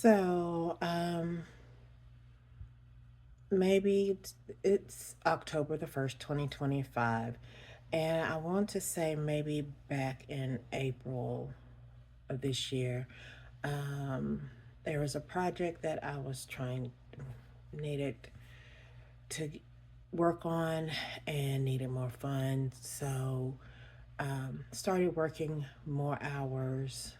So, maybe it's October the 1st, 2025, and I want to say maybe back in April of this year, um, there was a project that I was needed to work on and needed more funds. So, started working more hours.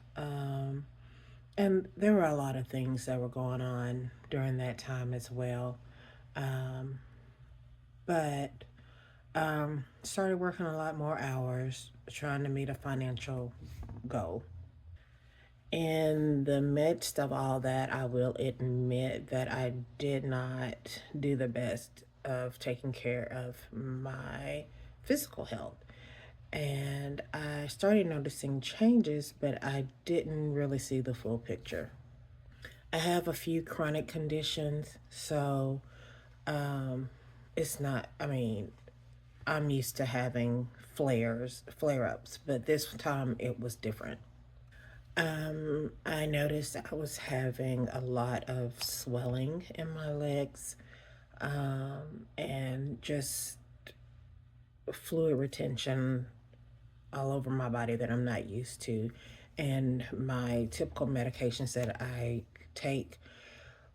And there were a lot of things that were going on during that time as well. Um, but started working a lot more hours, trying to meet a financial goal. In the midst of all that, I will admit that I did not do the best of taking care of my physical health. And I started noticing changes, but I didn't really see the full picture. I have a few chronic conditions, so um, it's not, I mean, I'm used to having flare ups, but this time it was different. I noticed I was having a lot of swelling in my legs, and just fluid retention all over my body that I'm not used to. And my typical medications that I take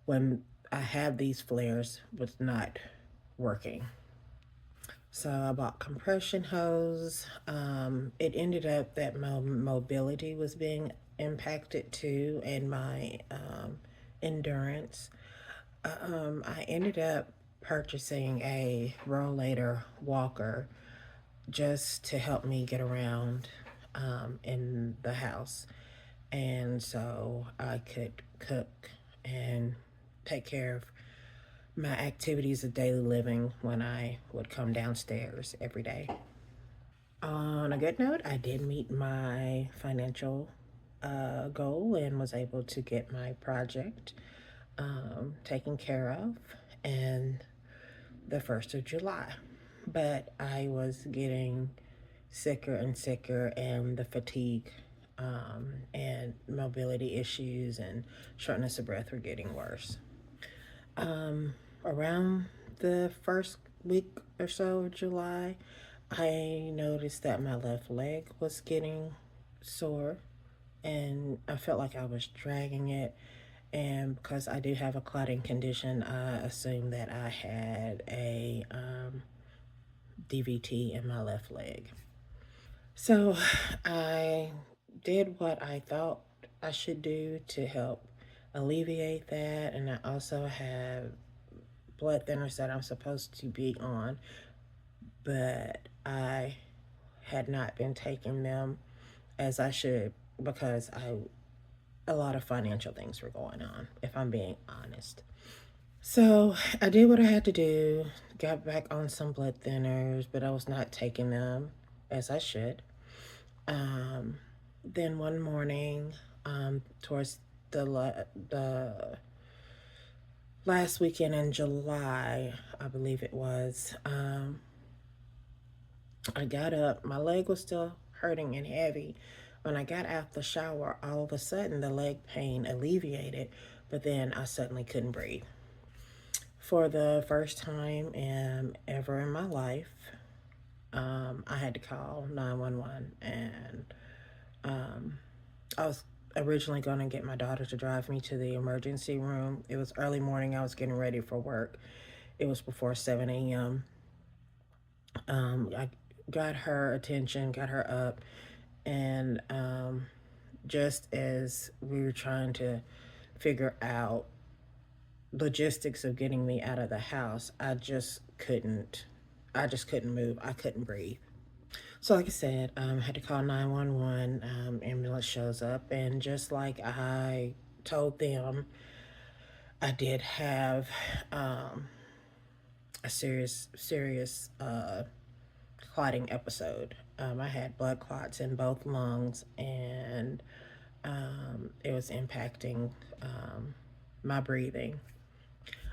when I have these flares was not working. So I bought compression hose. It ended up that my mobility was being impacted too, and my endurance. I ended up purchasing a rollator walker just to help me get around in the house, and so I could cook and take care of my activities of daily living when I would come downstairs every day. On a good note, I did meet my financial goal and was able to get my project taken care of and the 1st of July. But I was getting sicker and sicker, and the fatigue and mobility issues and shortness of breath were getting worse. Around the first week or so of July, I noticed that my left leg was getting sore, and I felt like I was dragging it. And because I do have a clotting condition, I assumed that I had a DVT in my left leg. So I did what I thought I should do to help alleviate that, and I also have blood thinners that I'm supposed to be on, but I had not been taking them as I should because a lot of financial things were going on, if I'm being honest. So I did what I had to do, got back on some blood thinners, but I was not taking them as I should. Um, then one morning, towards the last weekend in July, I believe it was, I got up. My leg was still hurting and heavy. When I got out the shower, all of a sudden the leg pain alleviated, but then I suddenly couldn't breathe. For the first time ever in my life, I had to call 911, and I was originally going to get my daughter to drive me to the emergency room. It was early morning. I was getting ready for work. It was before 7 a.m. I got her attention, got her up, and just as we were trying to figure out logistics of getting me out of the house, I just couldn't. I just couldn't move. I couldn't breathe. So, like I said, I had to call 911. Ambulance shows up, and just like I told them, I did have a serious clotting episode. I had blood clots in both lungs, and it was impacting my breathing.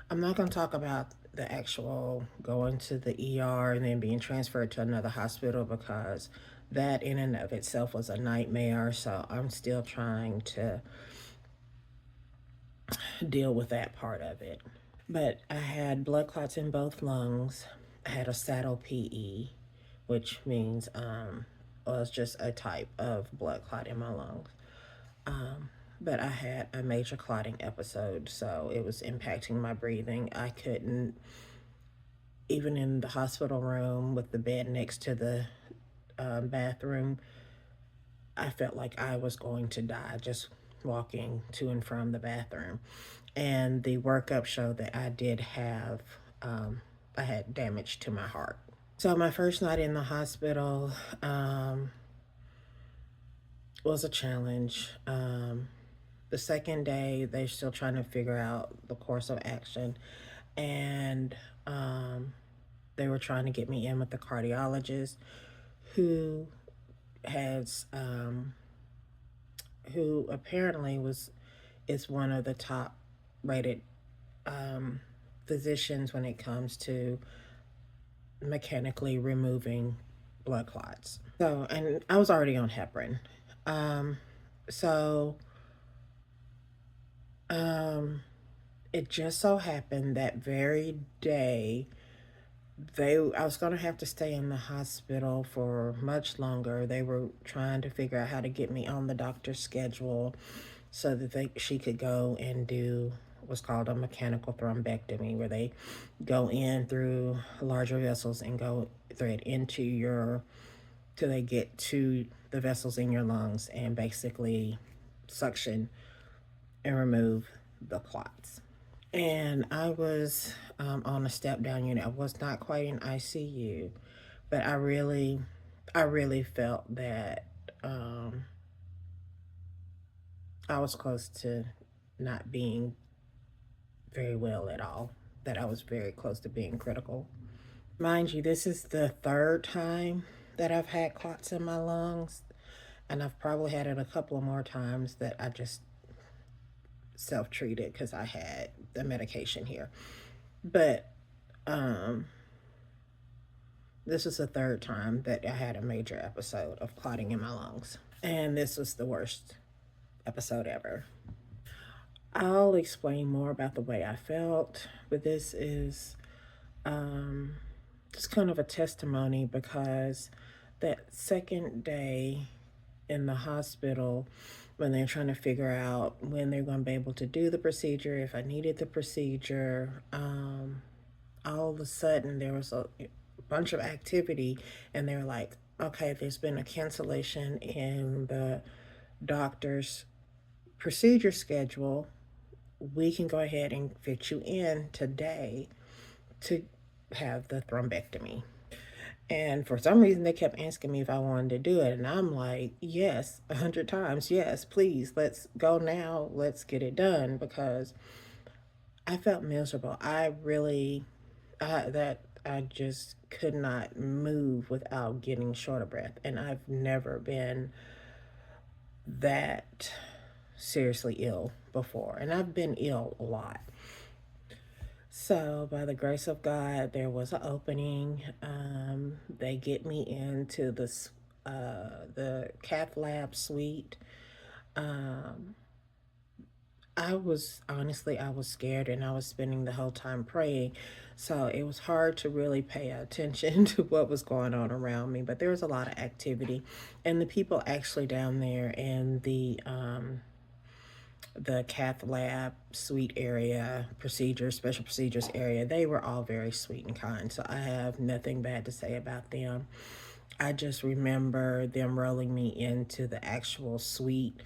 I'm not going to talk about the actual going to the ER and then being transferred to another hospital because that in and of itself was a nightmare. So I'm still trying to deal with that part of it. But I had blood clots in both lungs. I had a saddle PE, which means was just a type of blood clot in my lungs. But I had a major clotting episode, so it was impacting my breathing. I couldn't, even in the hospital room with the bed next to the bathroom, I felt like I was going to die just walking to and from the bathroom. And the workup showed that I had damage to my heart. So my first night in the hospital was a challenge. The second day, they're still trying to figure out the course of action. And they were trying to get me in with the cardiologist who has, who apparently is one of the top rated physicians when it comes to mechanically removing blood clots. So, and I was already on heparin. Um, so, um, it just so happened that very day I was going to have to stay in the hospital for much longer. They were trying to figure out how to get me on the doctor's schedule so that she could go and do what's called a mechanical thrombectomy, where they go in through larger vessels and go thread into your till they get to the vessels in your lungs and basically suction and remove the clots. And I was on a step down unit. I was not quite in ICU, but I really felt that I was close to not being very well at all. That I was very close to being critical. Mind you, this is the third time that I've had clots in my lungs, and I've probably had it a couple of more times that I just self treated because I had the medication here. But this was the third time that I had a major episode of clotting in my lungs. And this was the worst episode ever. I'll explain more about the way I felt, but this is just kind of a testimony because that second day in the hospital, when they're trying to figure out when they're going to be able to do the procedure, if I needed the procedure, all of a sudden there was a bunch of activity, and they're like, okay, there's been a cancellation in the doctor's procedure schedule. We can go ahead and fit you in today to have the thrombectomy. And for some reason, they kept asking me if I wanted to do it. And I'm like, yes, 100 times. Yes, please, let's go now. Let's get it done, because I felt miserable. I just could not move without getting short of breath. And I've never been that seriously ill before. And I've been ill a lot. So, by the grace of God, there was an opening. They get me into the cath lab suite. I was scared, and I was spending the whole time praying. So it was hard to really pay attention to what was going on around me. But there was a lot of activity, and the people actually down there in the cath lab suite area, special procedures area, they were all very sweet and kind. So I have nothing bad to say about them. I just remember them rolling me into the actual suite,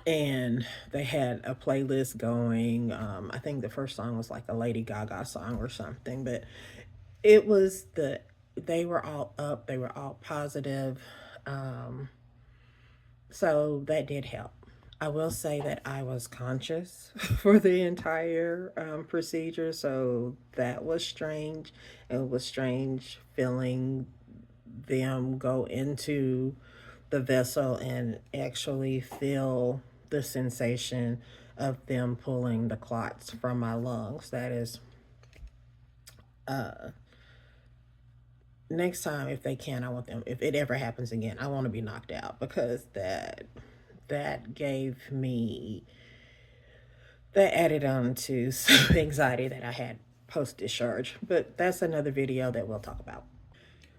and they had a playlist going. I think the first song was like a Lady Gaga song or something, but it was they were all up, they were all positive. So that did help. I will say that I was conscious for the entire procedure, so that was strange. It was strange feeling them go into the vessel and actually feel the sensation of them pulling the clots from my lungs. That is, next time, if they can, I want them, if it ever happens again, I want to be knocked out, because that gave me that added on to some anxiety that I had post discharge. But that's another video that we'll talk about.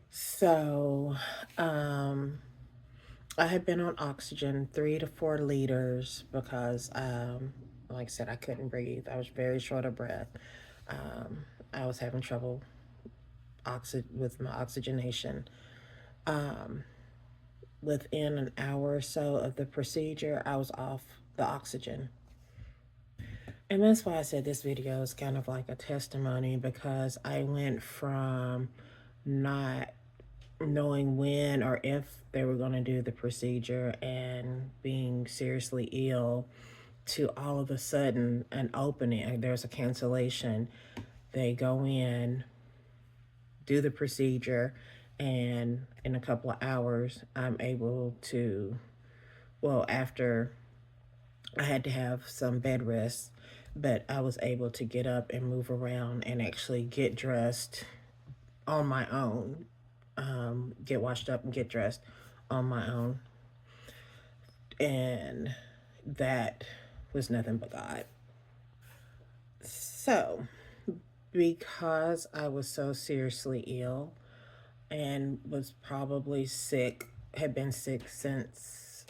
So, um, I had been on oxygen 3 to 4 liters because, like I said, I couldn't breathe. I was very short of breath. I was having trouble with my oxygenation. Um, Within an hour or so of the procedure, I was off the oxygen. And that's why I said this video is kind of like a testimony, because I went from not knowing when or if they were going to do the procedure and being seriously ill to all of a sudden an opening. There's a cancellation. They go in, do the procedure, and in a couple of hours, I'm able to, well, after I had to have some bed rest, but I was able to get up and move around and actually get dressed on my own, get washed up and get dressed on my own. And that was nothing but God. So, because I was so seriously ill and was probably sick, had been sick since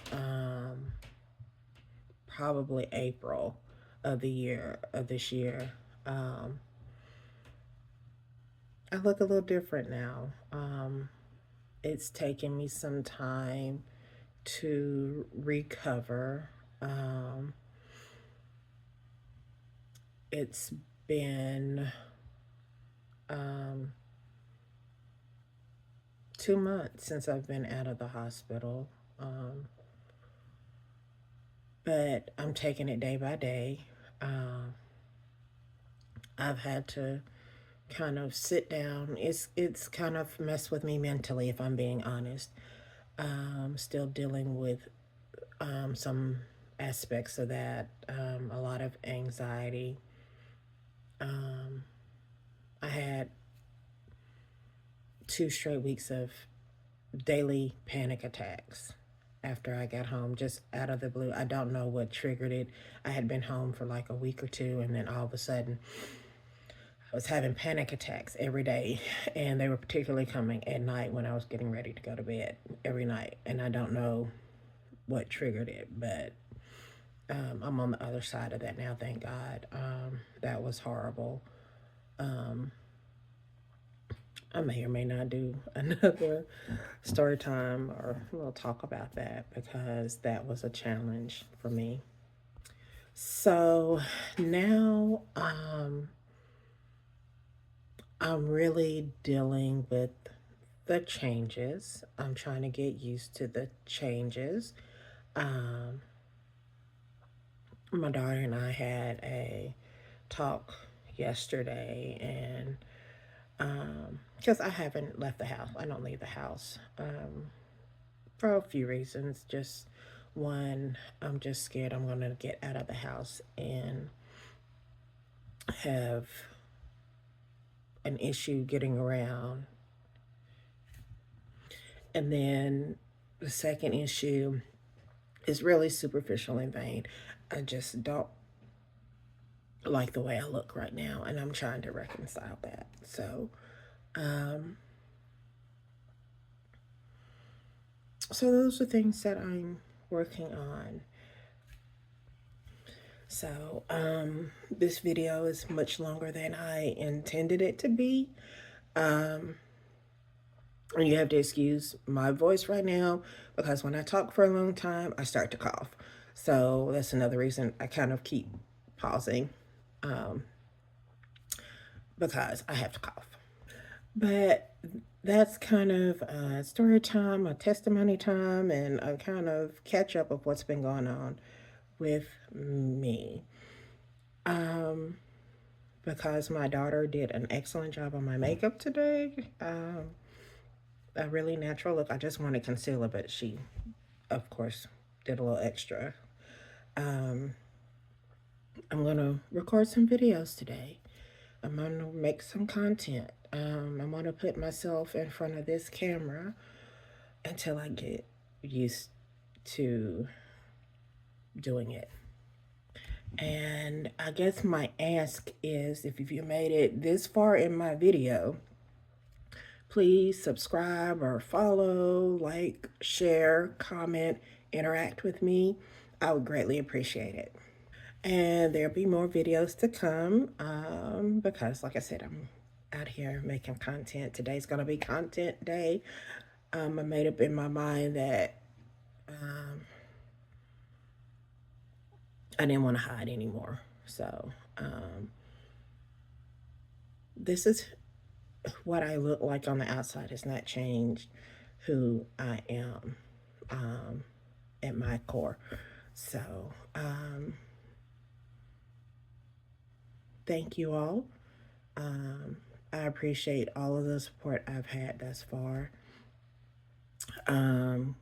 probably April of this year. I look a little different now. It's taken me some time to recover. It's been 2 months since I've been out of the hospital. But I'm taking it day by day. I've had to kind of sit down. It's kind of messed with me mentally, if I'm being honest. Still dealing with some aspects of that. A lot of anxiety. I had 2 straight weeks of daily panic attacks after I got home, just out of the blue. I don't know what triggered it. I had been home for like a week or two, and then all of a sudden I was having panic attacks every day, and they were particularly coming at night when I was getting ready to go to bed every night. And I don't know what triggered it, but I'm on the other side of that now, thank God. That was horrible. I may or may not do another story time, or we'll talk about that, because that was a challenge for me. So now I'm really dealing with the changes. I'm trying to get used to the changes. My daughter and I had a talk yesterday, and because I haven't left the house, I don't leave the house for a few reasons. Just one, I'm just scared I'm going to get out of the house and have an issue getting around. And then the second issue is really superficial and vain. I just don't like the way I look right now, and I'm trying to reconcile that. So those are things that I'm working on. So this video is much longer than I intended it to be. And you have to excuse my voice right now, because when I talk for a long time, I start to cough. So that's another reason I kind of keep pausing, because I have to cough. But that's kind of a story time, a testimony time, and a kind of catch up of what's been going on with me. Because my daughter did an excellent job on my makeup today. A really natural look. I just wanted concealer, but she, of course, did a little extra. I'm going to record some videos today. I'm going to make some content. I'm going to put myself in front of this camera until I get used to doing it. And I guess my ask is, if you made it this far in my video, please subscribe or follow, like, share, comment, interact with me. I would greatly appreciate it. And there'll be more videos to come, because, like I said, I'm out here making content. Today's going to be content day. I made up in my mind that I didn't want to hide anymore. So, this is what I look like on the outside has not changed who I am, at my core. So, thank you all. I appreciate all of the support I've had thus far.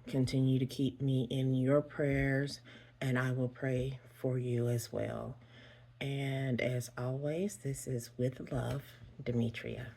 Continue to keep me in your prayers, and I will pray for you as well. And as always, this is with love, Demetria.